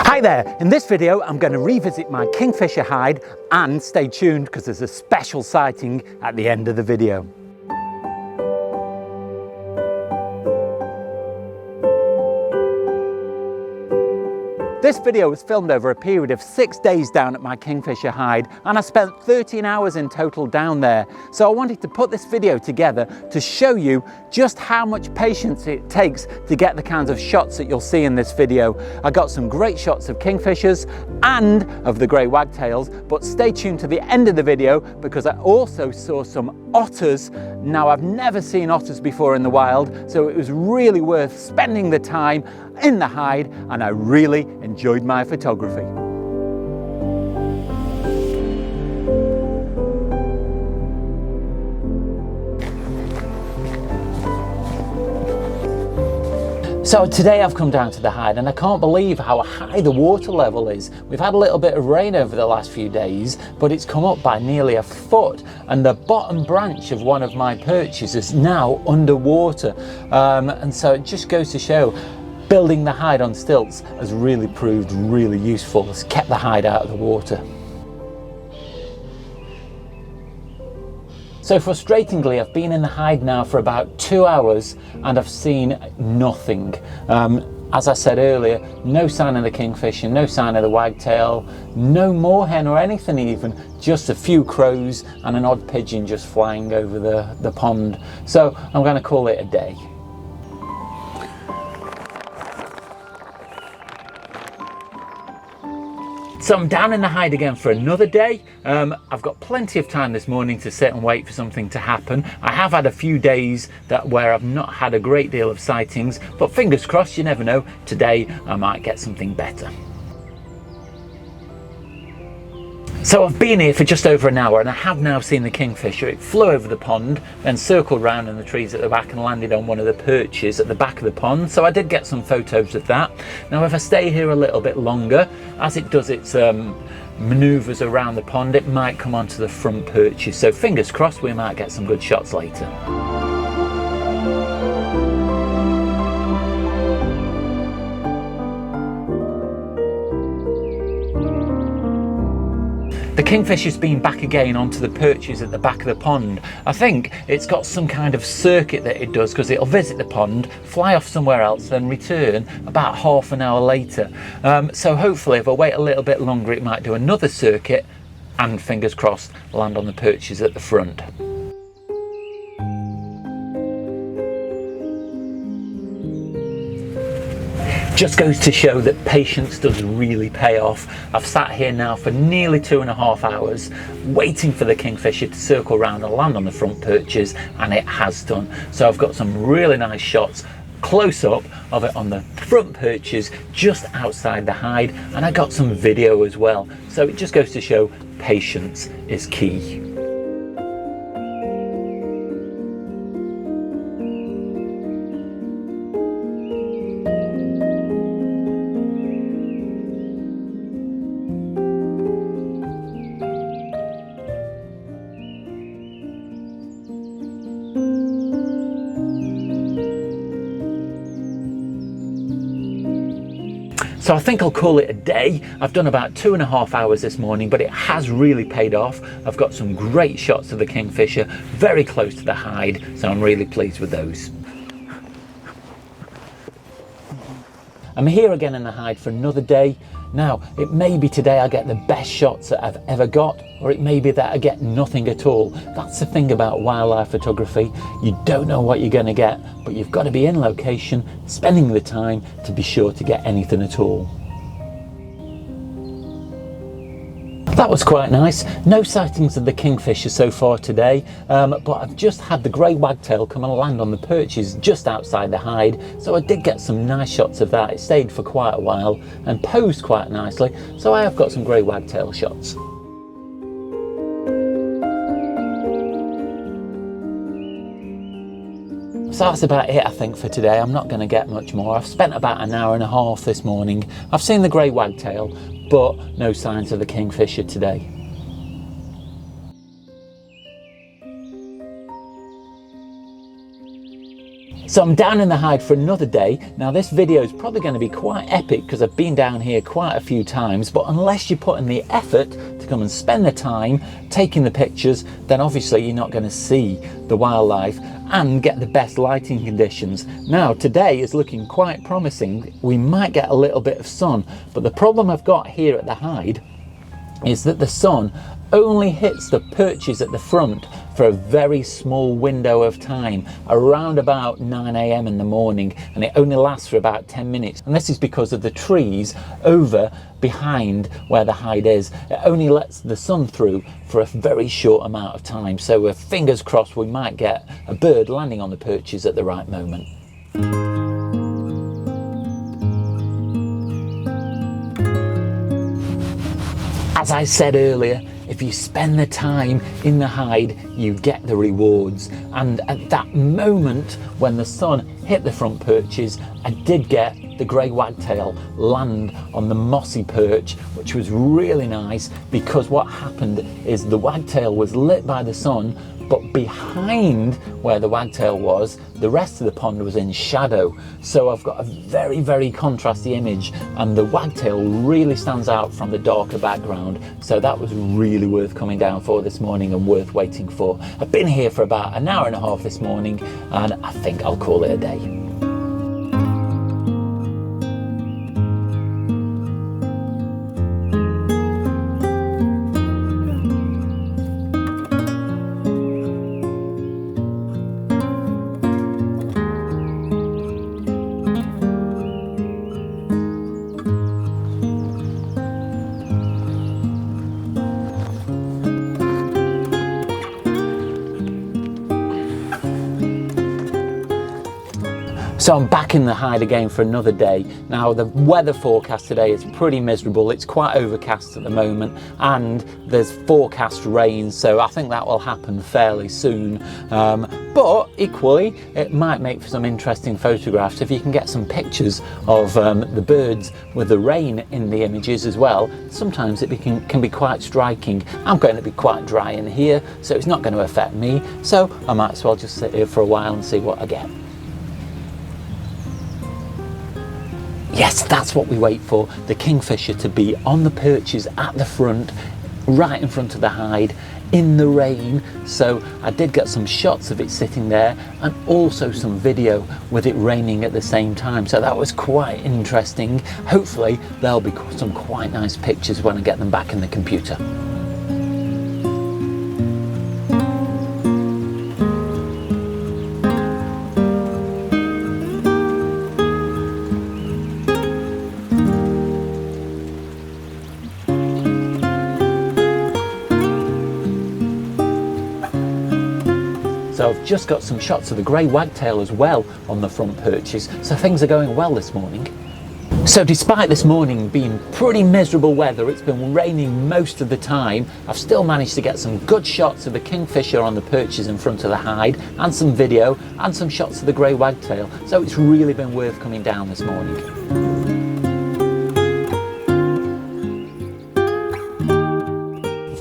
Hi there, in this video I'm going to revisit my kingfisher hide, and stay tuned because there's a special sighting at the end of the video. This video was filmed over a period of 6 days down at my kingfisher hide, and I spent 13 hours in total down there. So I wanted to put this video together to show you just how much patience it takes to get the kinds of shots that you'll see in this video. I got some great shots of kingfishers and of the grey wagtails, but stay tuned to the end of the video because I also saw some otters. Now, I've never seen otters before in the wild, so it was really worth spending the time in the hide, and I really enjoyed my photography. So today I've come down to the hide and I can't believe how high the water level is. We've had a little bit of rain over the last few days, but it's come up by nearly a foot, and the bottom branch of one of my perches is now underwater. And so it just goes to show building the hide on stilts has really proved really useful. It's kept the hide out of the water. So frustratingly, I've been in the hide now for about 2 hours and I've seen nothing. As I said earlier, no sign of the kingfisher, no sign of the wagtail, no moorhen or anything even, just a few crows and an odd pigeon just flying over the pond. So I'm going to call it a day. So I'm down in the hide again for another day. I've got plenty of time this morning to sit and wait for something to happen. I have had a few days where I've not had a great deal of sightings, but fingers crossed, you never know. Today I might get something better. So I've been here for just over an hour and I have now seen the kingfisher. It flew over the pond, then circled round in the trees at the back and landed on one of the perches at the back of the pond. So I did get some photos of that. Now if I stay here a little bit longer, as it does its manoeuvres around the pond, it might come onto the front perches. So fingers crossed, we might get some good shots later. The kingfisher's been back again onto the perches at the back of the pond. I think it's got some kind of circuit that it does, because it'll visit the pond, fly off somewhere else, then return about half an hour later. So hopefully if I wait a little bit longer, it might do another circuit and, fingers crossed, land on the perches at the front. Just goes to show that patience does really pay off. I've sat here now for nearly 2.5 hours waiting for the kingfisher to circle around and land on the front perches, and it has done. So I've got some really nice shots close up of it on the front perches just outside the hide, and I got some video as well. So it just goes to show patience is key. So I think I'll call it a day. I've done about 2.5 hours this morning, but it has really paid off. I've got some great shots of the kingfisher very close to the hide, so I'm really pleased with those. I'm here again in the hide for another day. Now, it may be today I get the best shots that I've ever got, or it may be that I get nothing at all. That's the thing about wildlife photography. You don't know what you're going to get, but you've got to be in location, spending the time to be sure to get anything at all. That was quite nice. No sightings of the kingfisher so far today, but I've just had the grey wagtail come and land on the perches just outside the hide, so I did get some nice shots of that. It stayed for quite a while and posed quite nicely, so I have got some grey wagtail shots. So that's about it, I think, for today. I'm not going to get much more. I've spent about 1.5 hours this morning. I've seen the grey wagtail, but no signs of the kingfisher today. So I'm down in the hide for another day. Now this video is probably going to be quite epic because I've been down here quite a few times, but unless you put in the effort to come and spend the time taking the pictures, then obviously you're not going to see the wildlife and get the best lighting conditions. Now today is looking quite promising. We might get a little bit of sun, but the problem I've got here at the hide is that the sun only hits the perches at the front for a very small window of time, around about 9 AM in the morning, and it only lasts for about 10 minutes. And this is because of the trees over behind where the hide is. It only lets the sun through for a very short amount of time. So we're fingers crossed we might get a bird landing on the perches at the right moment. As I said earlier, if you spend the time in the hide, you get the rewards. And at that moment when the sun hit the front perches, I did get the grey wagtail land on the mossy perch, which was really nice, because what happened is the wagtail was lit by the sun, but behind where the wagtail was, the rest of the pond was in shadow. So I've got a very, very contrasty image, and the wagtail really stands out from the darker background. So that was really worth coming down for this morning and worth waiting for. I've been here for about an hour and a half this morning, and I think I'll call it a day. So I'm back in the hide again for another day. Now the weather forecast today is pretty miserable. It's quite overcast at the moment, and there's forecast rain, so I think that will happen fairly soon. But equally, it might make for some interesting photographs if you can get some pictures of the birds with the rain in the images as well. Sometimes it can be quite striking. I'm going to be quite dry in here, so it's not going to affect me. So I might as well just sit here for a while and see what I get. Yes, that's what we wait for, the kingfisher to be on the perches at the front, right in front of the hide, in the rain. So I did get some shots of it sitting there, and also some video with it raining at the same time. So that was quite interesting. Hopefully there'll be some quite nice pictures when I get them back in the computer. So I've just got some shots of the grey wagtail as well on the front perches, so things are going well this morning. So despite this morning being pretty miserable weather, it's been raining most of the time, I've still managed to get some good shots of the kingfisher on the perches in front of the hide, and some video, and some shots of the grey wagtail, so it's really been worth coming down this morning.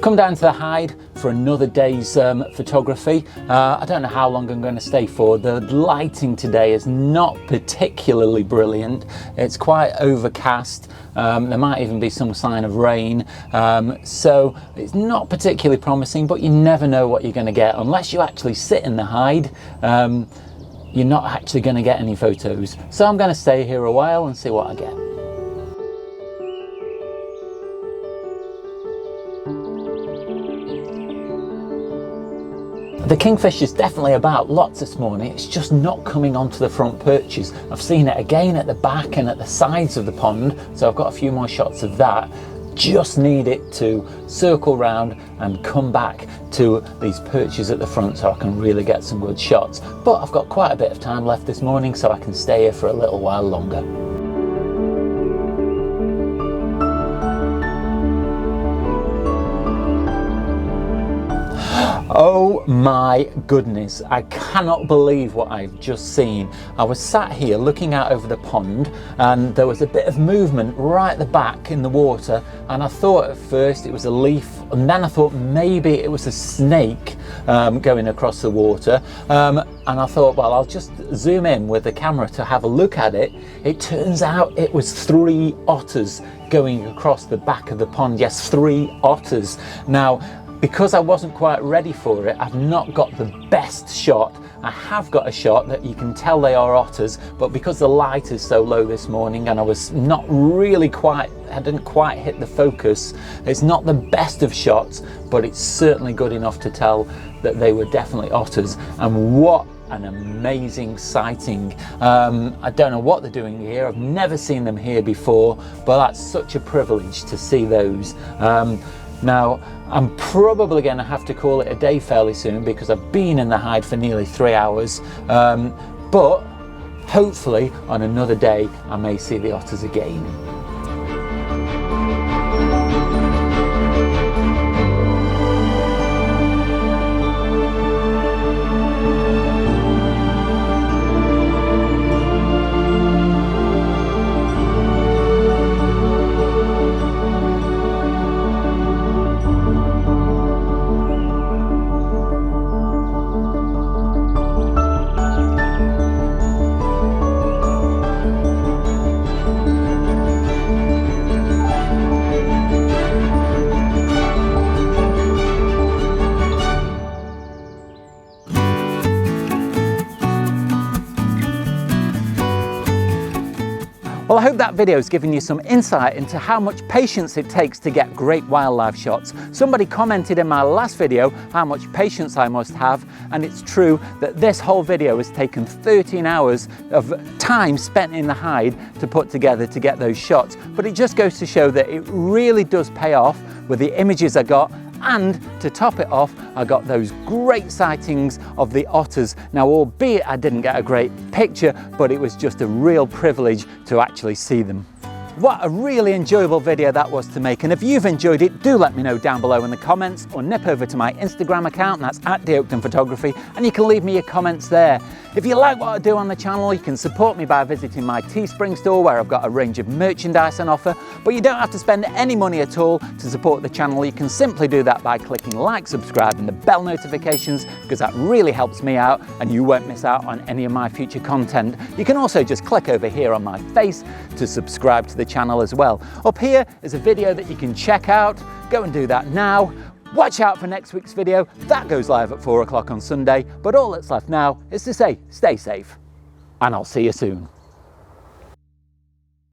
Come down to the hide for another day's photography. I don't know how long I'm going to stay for. The lighting today is not particularly brilliant. It's quite overcast. There might even be some sign of rain. So it's not particularly promising, but you never know what you're going to get. Unless you actually sit in the hide, you're not actually going to get any photos. So I'm going to stay here a while and see what I get. The kingfisher's definitely about lots this morning. It's just not coming onto the front perches. I've seen it again at the back and at the sides of the pond, so I've got a few more shots of that. Just need it to circle round and come back to these perches at the front so I can really get some good shots. But I've got quite a bit of time left this morning, so I can stay here for a little while longer. Oh my goodness, I cannot believe what I've just seen. I was sat here looking out over the pond and there was a bit of movement right at the back in the water, and I thought at first it was a leaf, and then I thought maybe it was a snake going across the water, and I thought, well, I'll just zoom in with the camera to have a look at it. It turns out it was 3 otters going across the back of the pond. Yes, 3 otters. Now, because I wasn't quite ready for it, I've not got the best shot. I have got a shot that you can tell they are otters, but because the light is so low this morning and I was not really quite, I didn't quite hit the focus, it's not the best of shots, but it's certainly good enough to tell that they were definitely otters. And what an amazing sighting. I don't know what they're doing here. I've never seen them here before, but that's such a privilege to see those. Now, I'm probably going to have to call it a day fairly soon because I've been in the hide for nearly 3 hours, but hopefully on another day I may see the otters again. Well, I hope that video has given you some insight into how much patience it takes to get great wildlife shots. Somebody commented in my last video how much patience I must have, and it's true that this whole video has taken 13 hours of time spent in the hide to put together to get those shots. But it just goes to show that it really does pay off with the images I got. And to top it off, I got those great sightings of the otters. Now, albeit I didn't get a great picture, but it was just a real privilege to actually see them. What a really enjoyable video that was to make, and if you've enjoyed it, do let me know down below in the comments, or nip over to my Instagram account, and that's @DoakdenPhotography, and you can leave me your comments there. If you like what I do on the channel, you can support me by visiting my Teespring store where I've got a range of merchandise on offer, but you don't have to spend any money at all to support the channel. You can simply do that by clicking like, subscribe and the bell notifications, because that really helps me out and you won't miss out on any of my future content. You can also just click over here on my face to subscribe to the channel as well. Up here is a video that you can check out. Go and do that now. Watch out for next week's video. That goes live at 4 o'clock on Sunday. But all that's left now is to say, stay safe, and I'll see you soon.